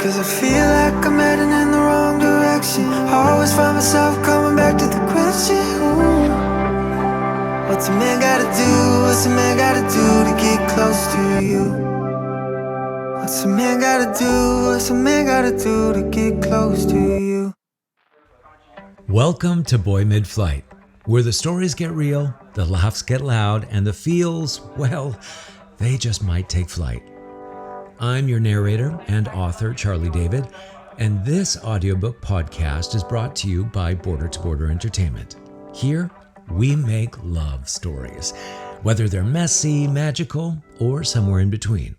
Cause I feel like I'm heading in the wrong direction. I always find myself coming back to the question, ooh, what's a man gotta do? What's a man gotta do to get close to you? What's a man gotta do? What's a man gotta do to get close to you? Welcome to Boy Midflight, where the stories get real, the laughs get loud, and the feels, well, they just might take flight. I'm your narrator and author, Charlie David, and this audiobook podcast is brought to you by Border to Border Entertainment. Here, we make love stories, whether they're messy, magical, or somewhere in between.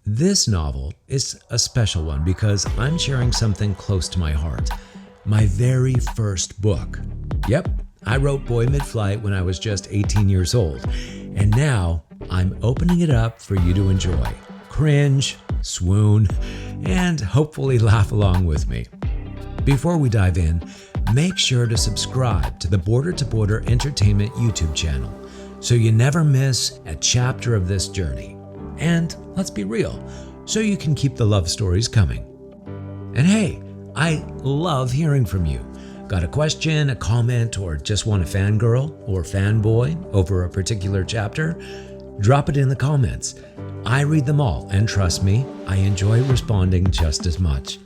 This novel is a special one because I'm sharing something close to my heart. My very first book. Yep, I wrote Boy Midflight when I was just 18 years old, and now I'm opening it up for you to enjoy. Cringe, swoon, and hopefully laugh along with me. Before we dive in, make sure to subscribe to the Border to Border Entertainment YouTube channel so you never miss a chapter of this journey. And let's be real, so you can keep the love stories coming. And hey, I love hearing from you. Got a question, a comment, or just want to fangirl or fanboy over a particular chapter? Drop it in the comments. I read them all, and trust me, I enjoy responding just as much.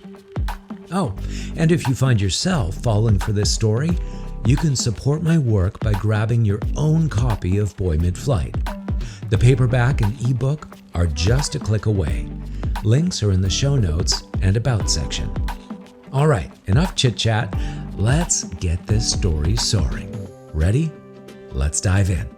Oh, and if you find yourself falling for this story, you can support my work by grabbing your own copy of Boy Midflight. The paperback and ebook are just a click away. Links are in the show notes and about section. All right, enough chit-chat. Let's get this story soaring. Ready? Let's dive in.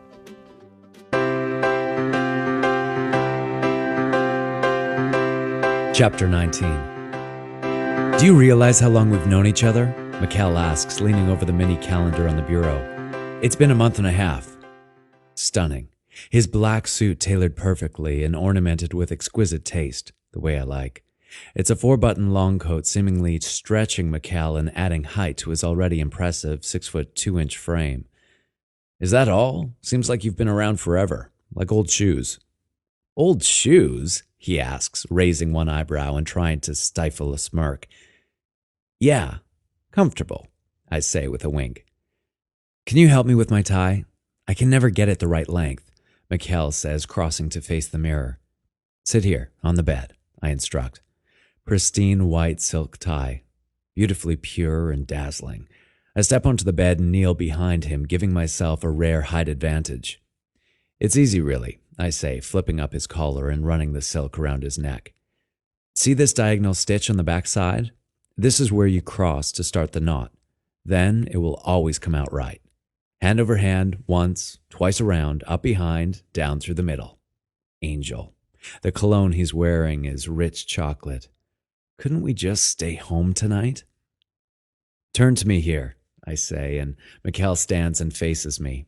Chapter 19. Do you realize how long we've known each other? Mikhail asks, leaning over the mini calendar on the bureau. It's been a month and a half. Stunning. His black suit tailored perfectly and ornamented with exquisite taste, the way I like. It's a 4-button long coat seemingly stretching Mikhail and adding height to his already impressive 6'2" frame. Is that all? Seems like you've been around forever, like old shoes. Old shoes? He asks, raising one eyebrow and trying to stifle a smirk. Yeah, comfortable, I say with a wink. Can you help me with my tie? I can never get it the right length, Mikhail says, crossing to face the mirror. Sit here, on the bed, I instruct. Pristine white silk tie, beautifully pure and dazzling. I step onto the bed and kneel behind him, giving myself a rare height advantage. It's easy, really, I say, flipping up his collar and running the silk around his neck. See this diagonal stitch on the back side? This is where you cross to start the knot. Then it will always come out right. Hand over hand, once, twice around, up behind, down through the middle. Angel. The cologne he's wearing is rich chocolate. Couldn't we just stay home tonight? Turn to me here, I say, and Mikhail stands and faces me.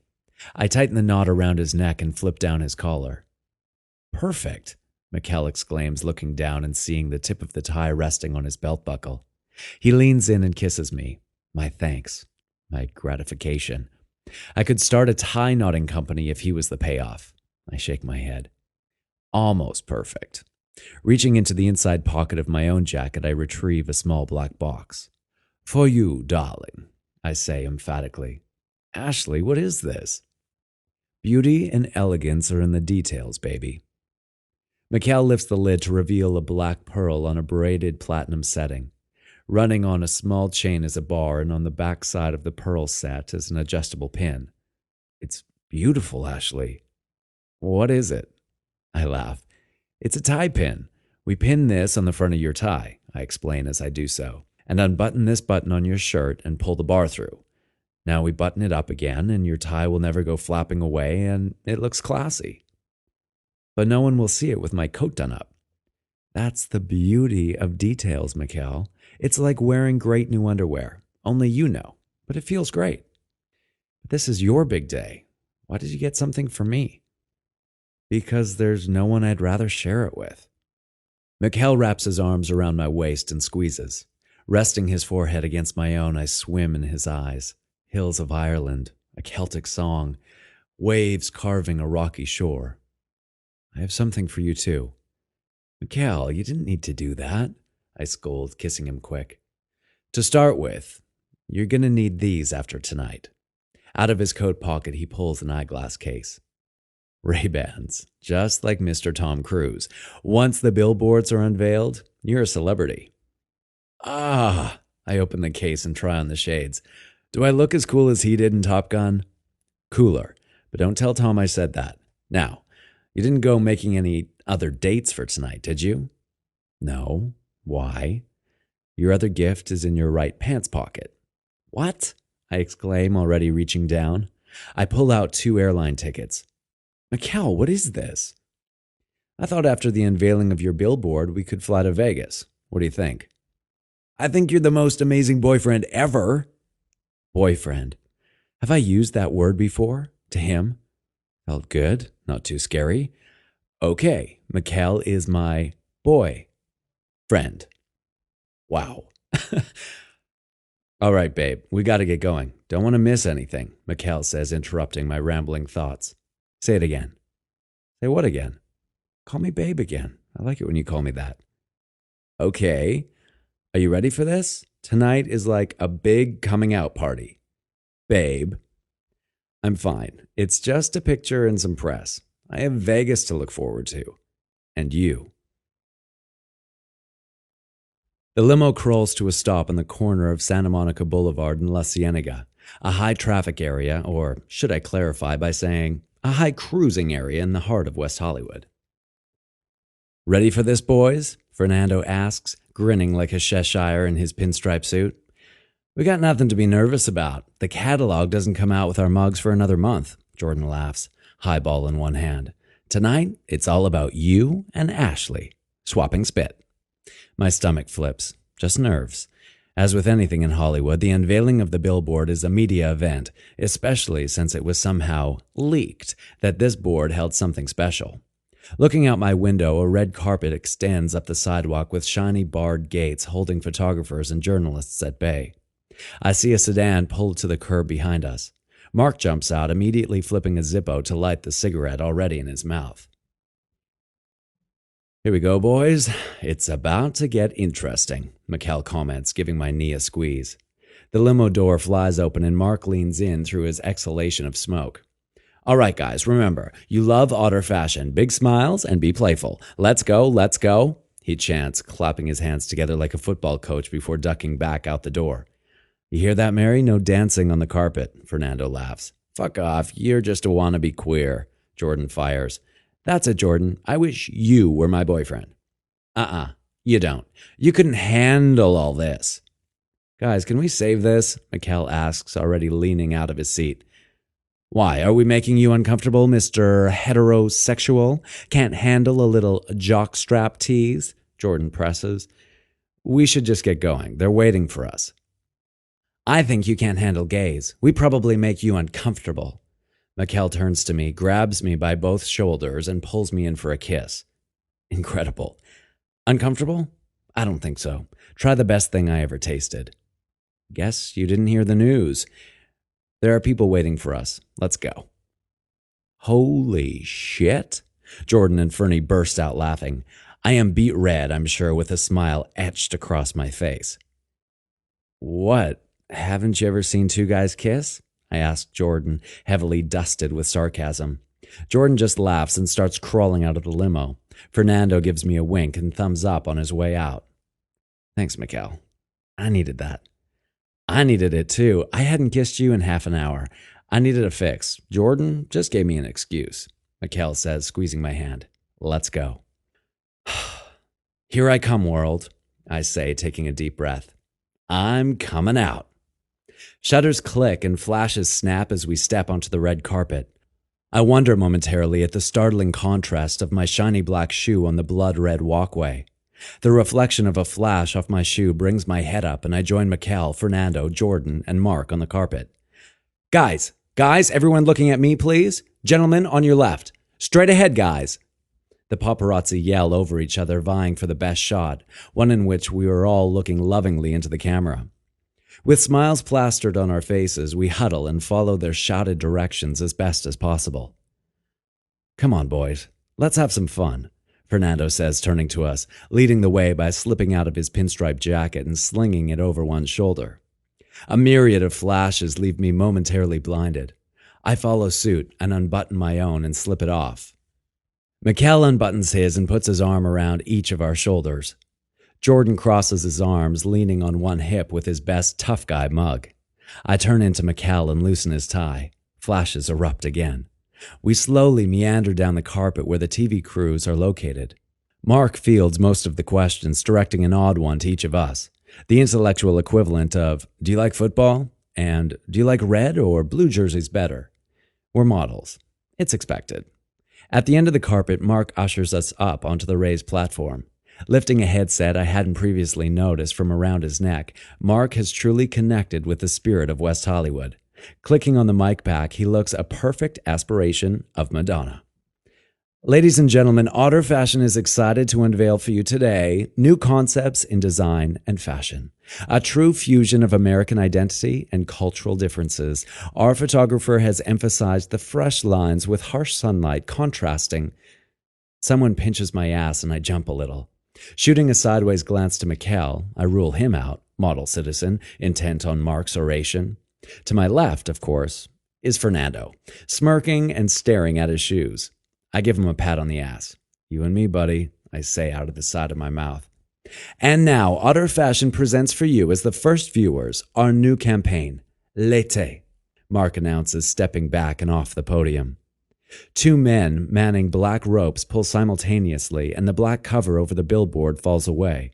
I tighten the knot around his neck and flip down his collar. Perfect, Mikhail exclaims, looking down and seeing the tip of the tie resting on his belt buckle. He leans in and kisses me. My thanks, my gratification. I could start a tie knotting company if he was the payoff. I shake my head. Almost perfect. Reaching into the inside pocket of my own jacket, I retrieve a small black box. For you, darling, I say emphatically. Ashley, what is this? Beauty and elegance are in the details, baby. Mikhail lifts the lid to reveal a black pearl on a braided platinum setting. Running on a small chain is a bar, and on the back side of the pearl set is an adjustable pin. It's beautiful, Ashley. What is it? I laugh. It's a tie pin. We pin this on the front of your tie, I explain as I do so, and unbutton this button on your shirt and pull the bar through. Now we button it up again, and your tie will never go flapping away, and it looks classy. But no one will see it with my coat done up. That's the beauty of details, Mikhail. It's like wearing great new underwear. Only you know, but it feels great. But this is your big day. Why did you get something for me? Because there's no one I'd rather share it with. Mikhail wraps his arms around my waist and squeezes. Resting his forehead against my own, I swim in his eyes. Hills of Ireland, a Celtic song, waves carving a rocky shore. I have something for you too. Mikhail, you didn't need to do that, I scolded, kissing him quick. To start with, you're going to need these after tonight. Out of his coat pocket, he pulls an eyeglass case. Ray-Bans, just like Mr. Tom Cruise. Once the billboards are unveiled, you're a celebrity. Ah, I open the case and try on the shades. Do I look as cool as he did in Top Gun? Cooler, but don't tell Tom I said that. Now, you didn't go making any other dates for tonight, did you? No. Why? Your other gift is in your right pants pocket. What? I exclaim, already reaching down. I pull out 2 airline tickets. Mikhail, what is this? I thought after the unveiling of your billboard, we could fly to Vegas. What do you think? I think you're the most amazing boyfriend ever. Boyfriend. Have I used that word before? To him? Felt good, not too scary. Okay, Mikhail is my boy friend. Wow. All right, babe, we got to get going. Don't want to miss anything, Mikhail says, interrupting my rambling thoughts. Say it again. Say what again? Call me babe again. I like it when you call me that. Okay. Are you ready for this? Tonight is like a big coming out party. Babe. I'm fine. It's just a picture and some press. I have Vegas to look forward to. And you. The limo crawls to a stop on the corner of Santa Monica Boulevard and La Cienega, a high-traffic area, or should I clarify by saying, a high-cruising area in the heart of West Hollywood. Ready for this, boys? Fernando asks, grinning like a Cheshire in his pinstripe suit. We got nothing to be nervous about. The catalog doesn't come out with our mugs for another month, Jordan laughs, highball in one hand. Tonight, it's all about you and Ashley, swapping spit. My stomach flips. Just nerves. As with anything in Hollywood, the unveiling of the billboard is a media event, especially since it was somehow leaked that this board held something special. Looking out my window, a red carpet extends up the sidewalk with shiny barred gates holding photographers and journalists at bay. I see a sedan pulled to the curb behind us. Mark jumps out, immediately flipping a Zippo to light the cigarette already in his mouth. Here we go, boys. It's about to get interesting, Mikhail comments, giving my knee a squeeze. The limo door flies open and Mark leans in through his exhalation of smoke. All right, guys, remember, you love otter fashion. Big smiles and be playful. Let's go, he chants, clapping his hands together like a football coach before ducking back out the door. You hear that, Mary? No dancing on the carpet, Fernando laughs. Fuck off, you're just a wannabe queer, Jordan fires. That's it, Jordan. I wish you were my boyfriend. You don't. You couldn't handle all this. Guys, can we save this? Mikhail asks, already leaning out of his seat. Why, are we making you uncomfortable, Mr. Heterosexual? Can't handle a little jockstrap tease? Jordan presses. We should just get going. They're waiting for us. I think you can't handle gays. We probably make you uncomfortable. Mikhail turns to me, grabs me by both shoulders, and pulls me in for a kiss. Incredible. Uncomfortable? I don't think so. Try the best thing I ever tasted. Guess you didn't hear the news. There are people waiting for us. Let's go. Holy shit. Jordan and Fernie burst out laughing. I am beet red, I'm sure, with a smile etched across my face. What? Haven't you ever seen two guys kiss? I asked Jordan, heavily dusted with sarcasm. Jordan just laughs and starts crawling out of the limo. Fernando gives me a wink and thumbs up on his way out. Thanks, Mikhail. I needed that. I needed it too. I hadn't kissed you in half an hour. I needed a fix. Jordan just gave me an excuse, Mikhail says, squeezing my hand. Let's go. Here I come, world, I say, taking a deep breath. I'm coming out. Shutters click and flashes snap as we step onto the red carpet. I wonder momentarily at the startling contrast of my shiny black shoe on the blood-red walkway. The reflection of a flash off my shoe brings my head up and I join Mikhail, Fernando, Jordan, and Mark on the carpet. Guys, everyone looking at me, please. Gentlemen, on your left. Straight ahead, guys. The paparazzi yell over each other, vying for the best shot, one in which we were all looking lovingly into the camera. With smiles plastered on our faces, we huddle and follow their shouted directions as best as possible. Come on, boys. Let's have some fun, Fernando says, turning to us, leading the way by slipping out of his pinstripe jacket and slinging it over one shoulder. A myriad of flashes leave me momentarily blinded. I follow suit and unbutton my own and slip it off. Mikkel unbuttons his and puts his arm around each of our shoulders. Jordan crosses his arms, leaning on one hip with his best tough guy mug. I turn into Mikkel and loosen his tie. Flashes erupt again. We slowly meander down the carpet where the TV crews are located. Mark fields most of the questions, directing an odd one to each of us. The intellectual equivalent of, do you like football? And do you like red or blue jerseys better? We're models. It's expected. At the end of the carpet, Mark ushers us up onto the raised platform. Lifting a headset I hadn't previously noticed from around his neck, Mark has truly connected with the spirit of West Hollywood. Clicking on the mic pack, he looks a perfect aspiration of Madonna. Ladies and gentlemen, Otter Fashion is excited to unveil for you today new concepts in design and fashion. A true fusion of American identity and cultural differences. Our photographer has emphasized the fresh lines with harsh sunlight contrasting. Someone pinches my ass and I jump a little. Shooting a sideways glance to Mikkel, I rule him out, model citizen, intent on Mark's oration. To my left, of course, is Fernando, smirking and staring at his shoes. I give him a pat on the ass. You and me, buddy, I say out of the side of my mouth. And now, Otter Fashion presents for you as the first viewers our new campaign, L'été, Mark announces, stepping back and off the podium. Two men manning black ropes pull simultaneously, and the black cover over the billboard falls away.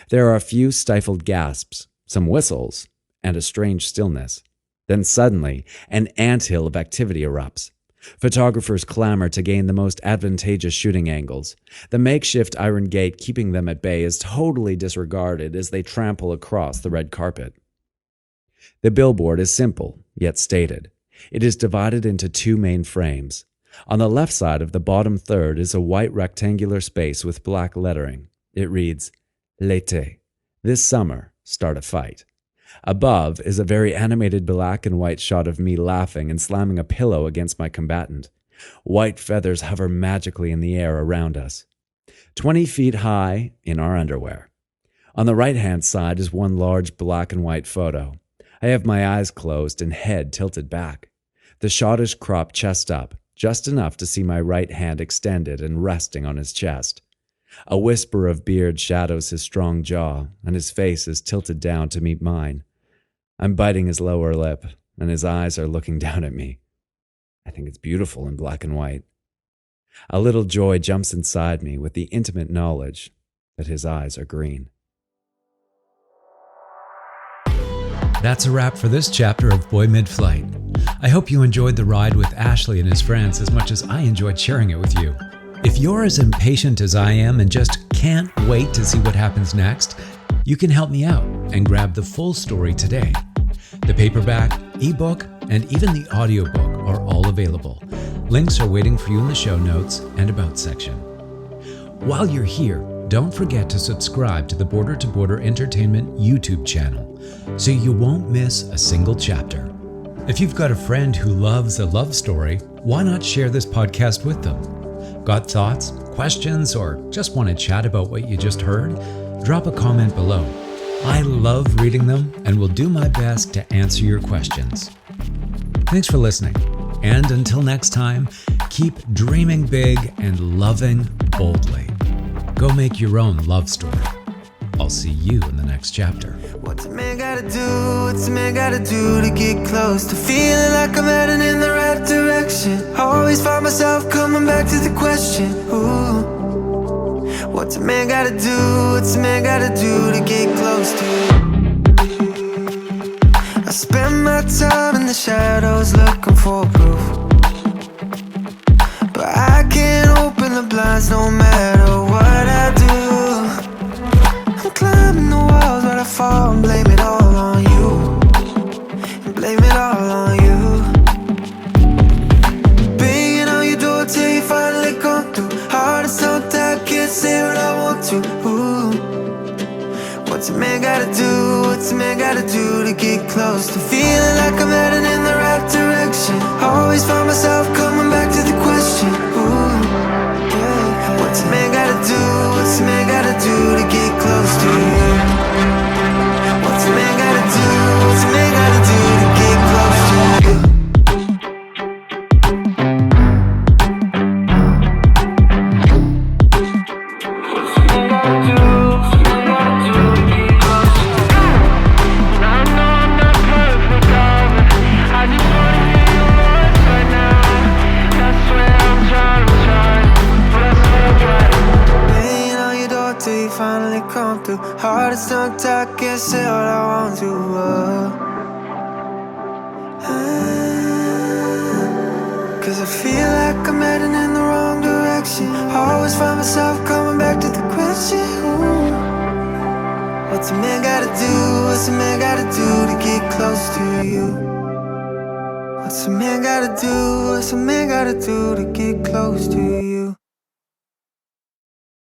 There are a few stifled gasps, some whistles, and a strange stillness. Then suddenly, an anthill of activity erupts. Photographers clamor to gain the most advantageous shooting angles. The makeshift iron gate keeping them at bay is totally disregarded as they trample across the red carpet. The billboard is simple, yet stated. It is divided into two main frames. On the left side of the bottom third is a white rectangular space with black lettering. It reads, L'été. This summer, start a fight. Above is a very animated black and white shot of me laughing and slamming a pillow against my combatant. White feathers hover magically in the air around us. 20 feet high in our underwear. On the right-hand side is one large black and white photo. I have my eyes closed and head tilted back. The shot is cropped chest up, just enough to see my right hand extended and resting on his chest. A whisper of beard shadows his strong jaw, and his face is tilted down to meet mine. I'm biting his lower lip, and his eyes are looking down at me. I think it's beautiful in black and white. A little joy jumps inside me with the intimate knowledge that his eyes are green. That's a wrap for this chapter of Boy Midflight. I hope you enjoyed the ride with Ashley and his friends as much as I enjoyed sharing it with you. If you're as impatient as I am and just can't wait to see what happens next, you can help me out and grab the full story today. The paperback, ebook, and even the audiobook are all available. Links are waiting for you in the show notes and about section. While you're here, don't forget to subscribe to the Border to Border Entertainment YouTube channel so you won't miss a single chapter. If you've got a friend who loves a love story, why not share this podcast with them? Got thoughts, questions, or just want to chat about what you just heard? Drop a comment below. I love reading them and will do my best to answer your questions. Thanks for listening. And until next time, keep dreaming big and loving boldly. Go make your own love story. I'll see you in the next chapter. What's a man gotta do? What's a man gotta do to get close to feeling like I'm heading in the right direction? I always find myself coming back to the question, ooh. What's a man gotta do? What's a man gotta do to get close to? I spend my time in the shadows looking for proof, but I can't open the blinds no matter what I do. I'm climbing the walls, but I fall and blame it all on you. And blame it all on you. Banging on your door till you finally come through. Heart is so tight, can't say what I want to. Ooh. What's a man gotta do? What's a man gotta do to get close to feeling like I'm heading in the right direction? I always find myself coming back to the question, ooh, yeah. finally come through. Heart is tongue tied, can't say all I want to. Cause I feel like I'm heading in the wrong direction. Always find myself coming back to the question. Ooh. What's a man gotta do? What's a man gotta do to get close to you? What's a man gotta do? What's a man gotta do to get close to you?